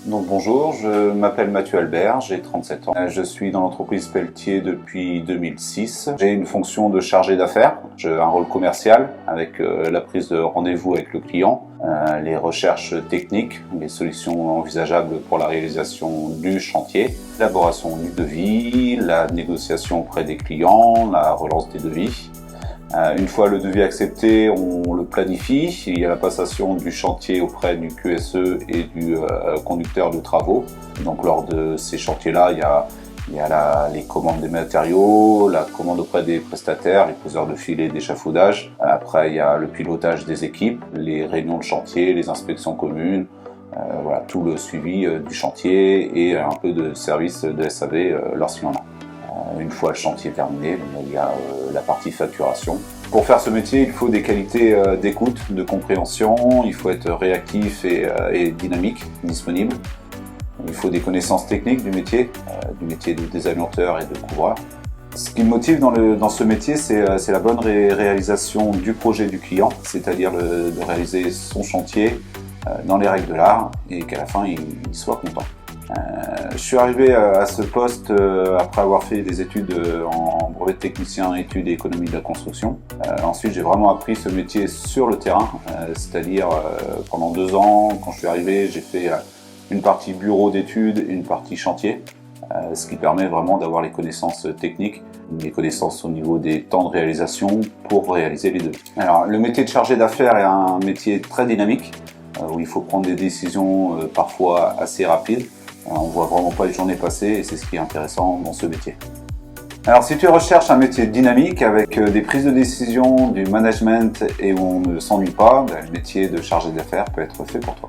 Donc bonjour, je m'appelle Mathieu Albert, j'ai 37 ans. Je suis dans l'entreprise Pelletier depuis 2006. J'ai une fonction de chargé d'affaires, j'ai un rôle commercial avec la prise de rendez-vous avec le client, les recherches techniques, les solutions envisageables pour la réalisation du chantier, l'élaboration du devis, la négociation auprès des clients, la relance des devis. Une fois le devis accepté, on le planifie. Il y a la passation du chantier auprès du QSE et du conducteur de travaux. Donc lors de ces chantiers-là, il y a les commandes des matériaux, la commande auprès des prestataires, les poseurs de filets d'échafaudage. Après, il y a le pilotage des équipes, les réunions de chantier, les inspections communes, voilà, tout le suivi du chantier et un peu de service de SAV lorsqu'il y en a. Une fois le chantier terminé, il y a la partie facturation. Pour faire ce métier, il faut des qualités d'écoute, de compréhension, il faut être réactif et dynamique, disponible. Il faut des connaissances techniques du métier de désamorteur et de couvreur. Ce qui me motive dans ce métier, c'est la bonne réalisation du projet du client, c'est-à-dire de réaliser son chantier dans les règles de l'art et qu'à la fin, il soit content. Je suis arrivé à ce poste après avoir fait des études en brevet de technicien, études et économie de la construction. Ensuite, j'ai vraiment appris ce métier sur le terrain, c'est-à-dire pendant 2 ans, quand je suis arrivé, j'ai fait une partie bureau d'études et une partie chantier, ce qui permet vraiment d'avoir les connaissances techniques, les connaissances au niveau des temps de réalisation pour réaliser les deux. Alors, le métier de chargé d'affaires est un métier très dynamique, où il faut prendre des décisions parfois assez rapides. On ne voit vraiment pas les journées passer et c'est ce qui est intéressant dans ce métier. Alors si tu recherches un métier dynamique avec des prises de décision, du management et où on ne s'ennuie pas, le métier de chargé d'affaires peut être fait pour toi.